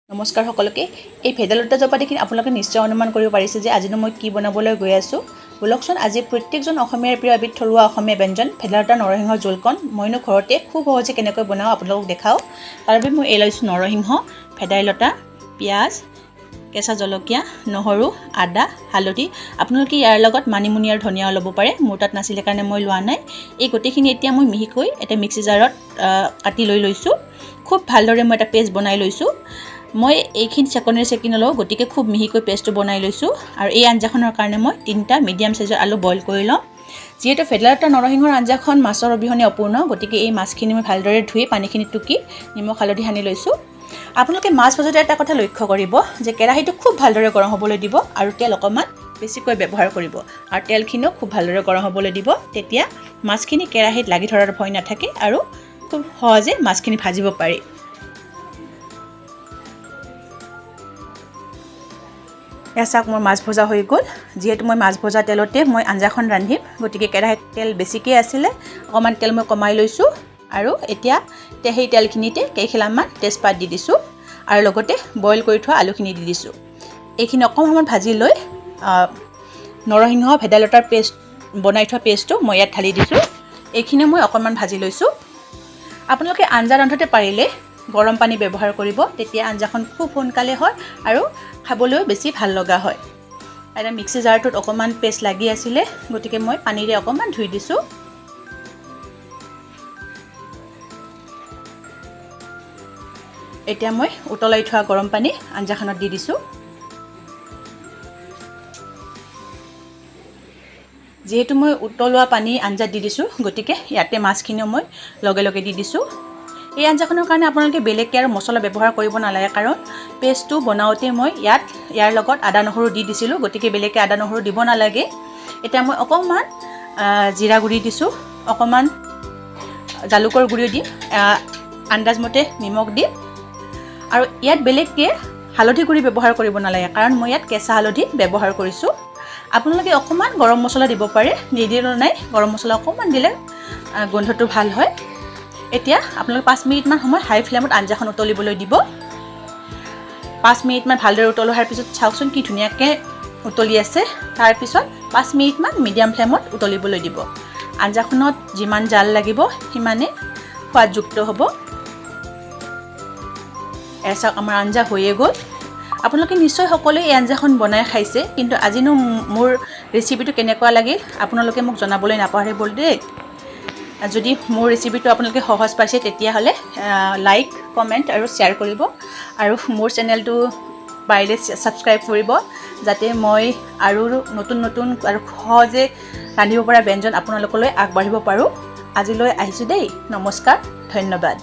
নমস্কাৰ সকলোকে এই ভেদাইলতা জপা দেখি আপোনালোকে নিশ্চয় অনুমান কৰিব পাৰিছে যে আজি মই কি বনাবলৈ গৈ আছো বলকচোন আজি প্ৰত্যেকজন অসমীয়াৰ প্ৰিয় এবিধ থলুৱা অসমীয়া ব্যঞ্জন ভেদাইলতা নৰসিংহ জোলকণ মইনো ঘৰতে খুব সহজে কেনেকৈ বনাও আপোনালোকক দেখাও তাৰ বাবে মই এই লৈছো নৰসিংহ ভেদাইলতা পিয়াজ কেঁচা জলকীয়া নহৰু আদা হালধি আপোনালোকে ইয়াৰ লগত মানিমুনি আৰু ধনিয়া ল'ব পাৰে মোৰ তাত নাছিলে কাৰণে মই লোৱা নাই এই গোটেইখিনি এতিয়া মই মিহিকৈ এটা মিক্সি জাৰত কাটি লৈছো খুব ভালদৰে মই এটা পেষ্ট বনাই লৈছো মই এইখিনি চেকনি লওঁ গতিকে খুব মিহিকৈ পেষ্টটো বনাই লৈছো আৰু এই আঞ্জাখনৰ কাৰণে মই 3টা মিডিয়াম সাইজৰ আলু বইল কৰি লম যেহেতু ভেদাইলতা নৰসিংহৰ আঞ্জাখন মাছৰ অবিহনে অপূৰ্ণ গতিকে এই মাছখিনি মই ভালদৰে ধুই পানীখিনি টুকি নিমখ হালধি সানি লৈছো আপোনালোকে মাছ ভাজোতে এটা কথা লক্ষ্য কৰিব যে কেৰাহীটো খুব ভালদৰে গৰম হ'বলৈ দিব আৰু তেল অকমান বেছিকৈ ব্যৱহাৰ কৰিব আৰু তেলখিনিও খুব ভালদৰে গৰম হ'বলৈ দিব তেতিয়া মাছখিনি কেৰাহীত লাগি ধৰাৰ ভয় নাথাকে আৰু খুব সহজে মাছখিনি ভাজিব পাৰি এসাক মোৰ মাছ ভজা হৈ গ'ল যেহেতু মই মাছ ভজা তেলতে মই আঞ্জাখন ৰান্ধিম গতিকে কেৰাহীত তেল বেছিকৈ আছিলে অকমান তেল মই কমাই লৈছো আৰু এতিয়া সেই তেলখিনিতে কেইখিলামান তেজপাত দি দিছো আৰু লগতে বইল কৰি থোৱা আলুখিনি দি দিছো এইখিনি অকমান ভাজি লৈ নৰসিংহ ভেদাইলতাৰ পেষ্ট বনাই থোৱা পেষ্টটো মই ইয়াত ঢালি দিছো এইখিনি মই অকমান ভাজি লৈছো আপোনালোকে আঞ্জা ৰান্ধতে পাৰিলে গৰম পানী ব্যৱহাৰ কৰিব তেতিয়া আঞ্জাখন খুব সোনকালে হয় আৰু খাবলৈ বেছি ভাল লগা হয় এটা মিক্সি জাৰটোত অকমান পেষ্ট লাগি আছিল গতিকে মই পানীৰে অকমান ধুই দিছো এতিয়া মই উতলাই থোৱা গৰম পানী আঞ্জাখনত দি দিছো যেহেতু মই উতলোৱা পানী আঞ্জাত দি দিছো গতিকে ইয়াতে মাছখিনিও মই লগে লগে দি দিছো এই আঞ্জাখনৰ কাৰণে আপোনালোকে বেলেগকৈ আৰু মছলা ব্যৱহাৰ কৰিব নালাগে কাৰণ পেষ্টটো বনাওতে মই ইয়াৰ লগত আদা নহৰু দি দিছিলো গতিকে বেলেগকৈ আদা নহৰু দিব নালাগে এতিয়া মই অকমান জিৰা গুৰি দিছো অকমান জালুকৰ গুৰি দি আন্দাজমতে নিমখ দি আৰু ইয়াত বেলেগকৈ হালধি গুৰি ব্যৱহাৰ কৰিব নালাগে কাৰণ মই ইয়াত কেঁচা হালধি ব্যৱহাৰ কৰিছো আপোনালোকে অকমান গৰম মছলা দিব পাৰে নিদিলেও নাই গৰম মছলা অকমান দিলে গন্ধটো ভাল হয় এতিয়া আপোনালোকে 5 মিনিট মান সময় হাই ফ্লেমত আঞ্জাখন উতলিবলৈ দিব 5 মিনিট মান ভালদৰে উতলোৱাৰ পিছত চাওকচোন কি ধুনীয়াকৈ উতলি আছে তাৰ পিছত 5 মিনিট মান মিডিয়াম ফ্লেমত উতলিবলৈ দিব আঞ্জাখনত যিমান জাল লাগিব সিমানে সোৱাদযুক্ত হ'ব এসা আমাৰ আঞ্জা হৈয়ে গ'ল আপোনালোকে নিশ্চয় সকলোৱে এই আঞ্জাখন বনাই খাইছে কিন্তু আজিনো মোৰ ৰেচিপিটো কেনেকুৱা লাগিল আপোনালোকে মোক জনাবলৈ নাপাহৰিব দেই যদি মোৰ ৰেচিপিটো আপোনালোকে সহজ পাইছে তেতিয়া হলে লাইক কমেন্ট আৰু শেয়াৰ কৰিব আৰু মোৰ চেনেলটো পাৰিলে সাবস্ক্ৰাইব কৰিব যাতে মই আৰু নতুন নতুন আৰু সহজে ৰান্ধিব পৰা ব্যঞ্জন আপোনালোকলৈ আগবাঢ়িব পাৰো আজিলৈ আহিছো দেই নমস্কাৰ ধন্যবাদ